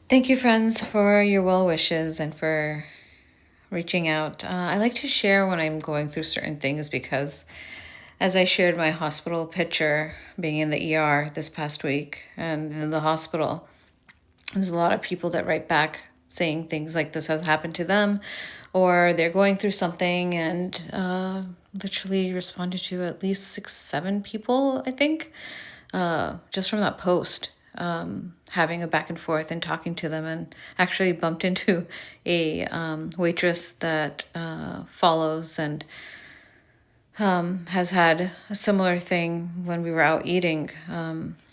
Thank you, friends, for your well wishes and for reaching out. I like to share when I'm going through certain things because, as I shared my hospital picture being in the ER this past week and in the hospital, there's a lot of people that write back saying things like this has happened to them or they're going through something, and literally responded to at least 6, 7 people, I think, just from that post, having a back and forth and talking to them, and actually bumped into a waitress that follows and has had a similar thing when we were out eating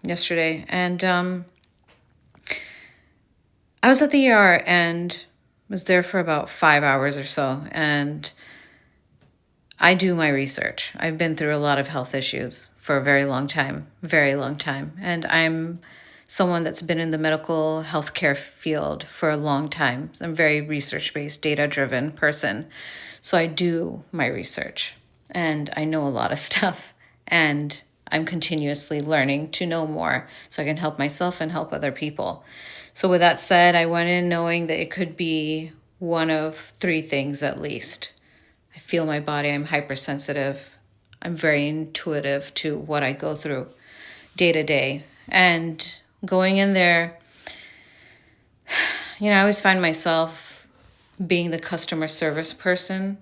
yesterday. And I was at the ER and was there for about 5 hours or so. And I do my research. I've been through a lot of health issues for a very long time, very long time. And I'm someone that's been in the medical healthcare field for a long time. I'm a very research-based, data-driven person. So I do my research and I know a lot of stuff, and I'm continuously learning to know more so I can help myself and help other people. So with that said, I went in knowing that it could be one of 3 things at least. I feel my body, I'm hypersensitive. I'm very intuitive to what I go through day to day. And going in there, I always find myself being the customer service person,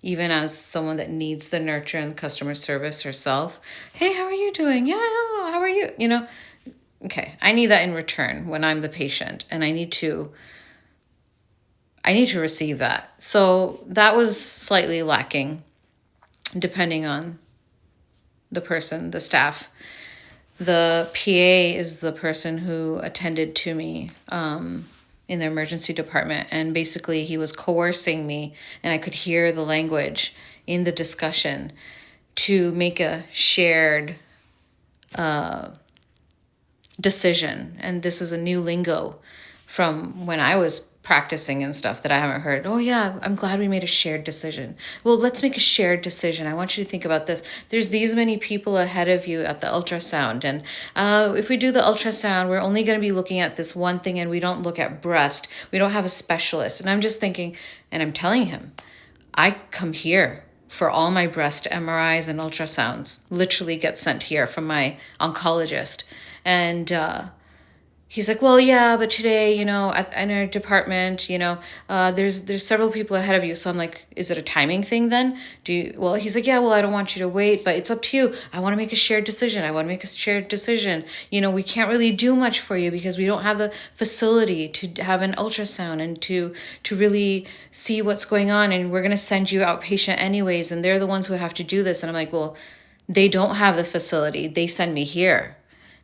even as someone that needs the nurture and customer service herself. Hey, how are you doing? Yeah, how are you? Okay, I need that in return when I'm the patient, and I need to receive that. So that was slightly lacking, depending on the person, the staff. The PA is the person who attended to me in the emergency department, and basically he was coercing me, and I could hear the language in the discussion to make a shared decision. And this is a new lingo from when I was practicing and stuff that I haven't heard. Oh yeah, I'm glad we made a shared decision. Well, let's make a shared decision. I want you to think about this. There's these many people ahead of you at the ultrasound, and if we do the ultrasound, we're only going to be looking at this one thing, and we don't look at breast. We don't have a specialist. And I'm just thinking, and I'm telling him, I come here for all my breast MRIs and ultrasounds, literally get sent here from my oncologist. And he's like, well, yeah, but today, in our department, there's several people ahead of you. So I'm like, is it a timing thing then? Well, he's like, yeah, well, I don't want you to wait, but it's up to you. I want to make a shared decision. We can't really do much for you because we don't have the facility to have an ultrasound and to really see what's going on. And we're going to send you outpatient anyways. And they're the ones who have to do this. And I'm like, well, they don't have the facility. They send me here.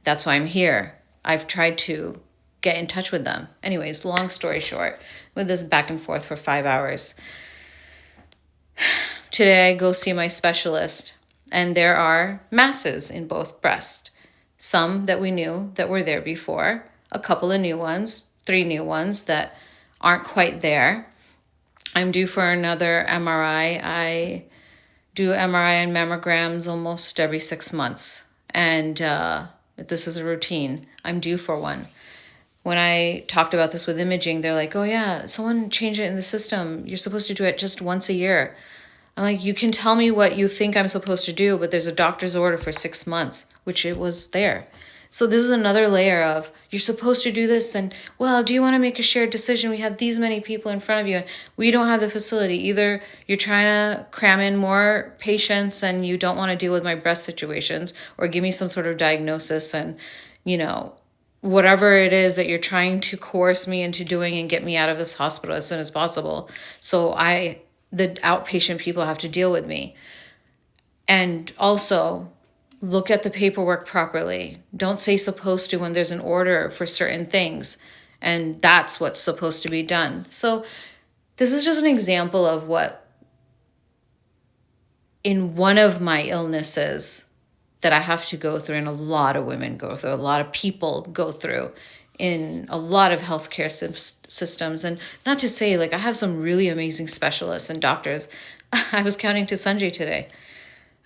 That's why I'm here. I've tried to get in touch with them. Anyways, long story short, with this back and forth for 5 hours. Today I go see my specialist, and there are masses in both breasts. Some that we knew that were there before, a couple of new ones, 3 new ones that aren't quite there. I'm due for another MRI. I do MRI and mammograms almost every 6 months. And this is a routine. I'm due for one. When I talked about this with imaging, they're like, oh yeah, someone changed it in the system. You're supposed to do it just once a year. I'm like, you can tell me what you think I'm supposed to do, but there's a doctor's order for 6 months, which it was there. So this is another layer of, you're supposed to do this, and, well, do you want to make a shared decision? We have these many people in front of you, and we don't have the facility. Either you're trying to cram in more patients and you don't want to deal with my breast situations, or give me some sort of diagnosis and, whatever it is that you're trying to coerce me into doing and get me out of this hospital as soon as possible. So the outpatient people have to deal with me. And also, look at the paperwork properly. Don't say supposed to when there's an order for certain things. And that's what's supposed to be done. So this is just an example of what, in one of my illnesses that I have to go through, and a lot of women go through, a lot of people go through in a lot of healthcare systems. And not to say, I have some really amazing specialists and doctors. I was counting to Sanjay today.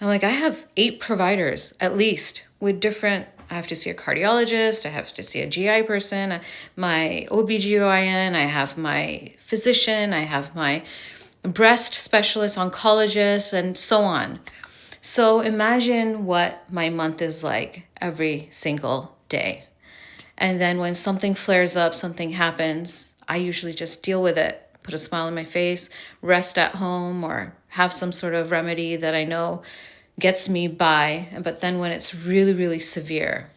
I'm like, I have 8 providers at least with different I have to see a cardiologist, I have to see a GI person, my OBGYN, I have my physician, I have my breast specialist, oncologist, and so on. So imagine what my month is like every single day. And then when something flares up, something happens, I usually just deal with it, put a smile on my face, rest at home, or have some sort of remedy that I know gets me by. But then when it's really, really severe,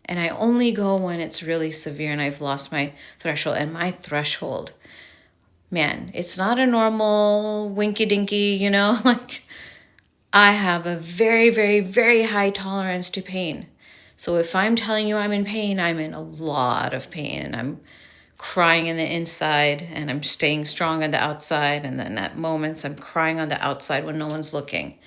and I only go when it's really severe and I've lost my threshold, and my threshold, man, it's not a normal winky dinky, like I have a very, very, very high tolerance to pain. So if I'm telling you I'm in pain, I'm in a lot of pain, and I'm crying in the inside, and I'm staying strong on the outside. And then at moments I'm crying on the outside when no one's looking.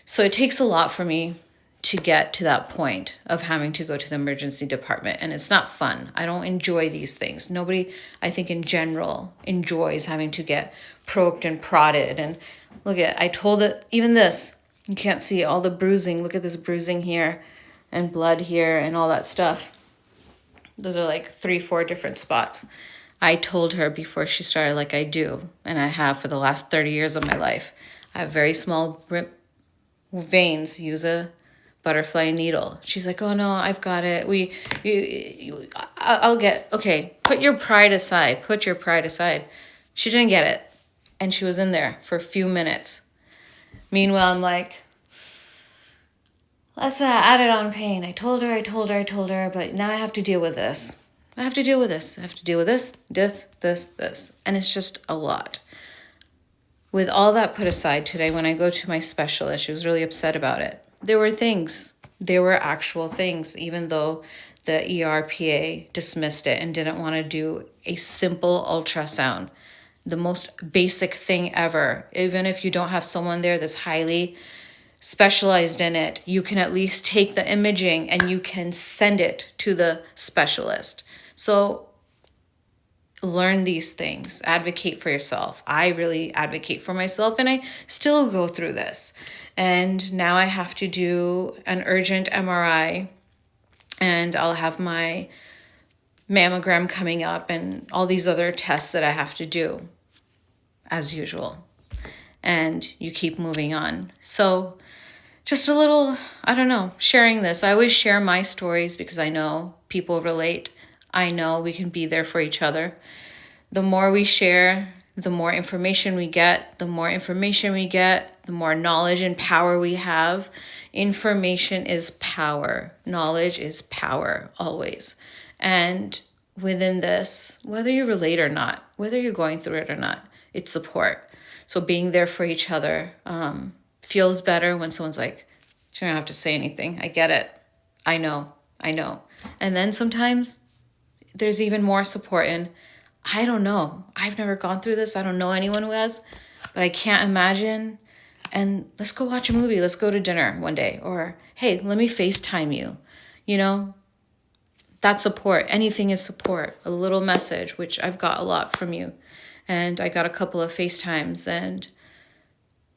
So it takes a lot for me to get to that point of having to go to the emergency department. And it's not fun. I don't enjoy these things. Nobody, I think in general, enjoys having to get probed and prodded. And I told it, even this, you can't see all the bruising. Look at this bruising here and blood here and all that stuff. Those are like 3-4 different spots. I told her before she started, like I do, and I have for the last 30 years of my life, I have very small veins. Use a butterfly needle. She's like, oh no, I've got it. I'll get, okay, put your pride aside. Put your pride aside. She didn't get it. And she was in there for a few minutes. Meanwhile, I'm like, let's add it on pain. I told her, but now I have to deal with this. I have to deal with this. This. And it's just a lot. With all that put aside today, when I go to my specialist, she was really upset about it. There were actual things, even though the ERPA dismissed it and didn't want to do a simple ultrasound. The most basic thing ever. Even if you don't have someone there that's highly specialized in it, you can at least take the imaging and you can send it to the specialist. So learn these things, advocate for yourself. I really advocate for myself, and I still go through this. And now I have to do an urgent MRI, and I'll have my mammogram coming up and all these other tests that I have to do as usual. And you keep moving on. So just a little, I don't know, sharing this. I always share my stories because I know people relate. I know we can be there for each other. The more we share, the more information we get. The more information we get, the more knowledge and power we have. Information is power. Knowledge is power, always. And within this, whether you relate or not, whether you're going through it or not, it's support. So being there for each other feels better when someone's like, you don't have to say anything. I get it. I know. And then sometimes there's even more support in, I don't know. I've never gone through this. I don't know anyone who has, but I can't imagine. And let's go watch a movie. Let's go to dinner one day. Or, hey, let me FaceTime you. That support. Anything is support. A little message, which I've got a lot from you. And I got a couple of FaceTimes, and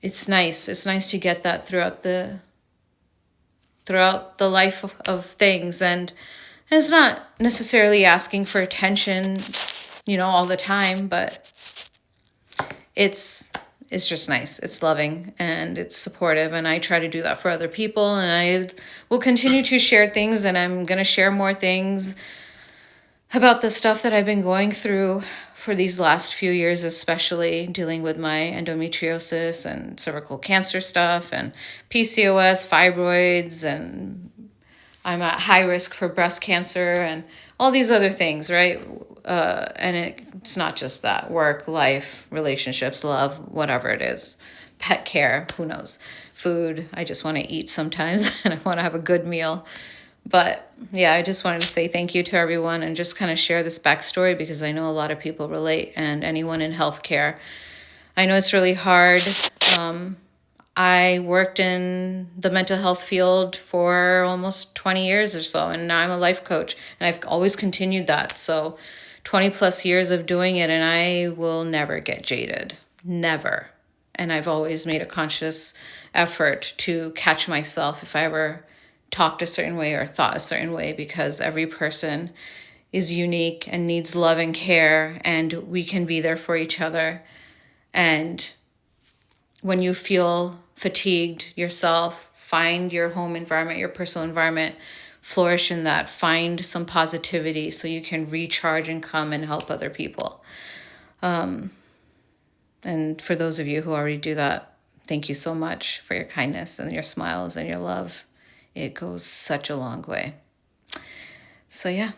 it's nice. It's nice to get that throughout the life of things. And it's not necessarily asking for attention, all the time, but it's just nice. It's loving and it's supportive. And I try to do that for other people, and I will continue to share things, and I'm going to share more things about the stuff that I've been going through for these last few years, especially dealing with my endometriosis and cervical cancer stuff and PCOS, fibroids, and I'm at high risk for breast cancer and all these other things, right? And it's not just that. Work, life, relationships, love, whatever it is. Pet care, who knows? Food, I just want to eat sometimes and I want to have a good meal. But yeah, I just wanted to say thank you to everyone and just kind of share this backstory because I know a lot of people relate, and anyone in healthcare. I know it's really hard. I worked in the mental health field for almost 20 years or so, and now I'm a life coach, and I've always continued that. So 20 plus years of doing it, and I will never get jaded. Never. And I've always made a conscious effort to catch myself if I ever talked a certain way or thought a certain way, because every person is unique and needs love and care, and we can be there for each other. And when you feel fatigued yourself, find your home environment, your personal environment, flourish in that. Find some positivity so you can recharge and come and help other people. And for those of you who already do that, thank you so much for your kindness and your smiles and your love. It goes such a long way. So yeah,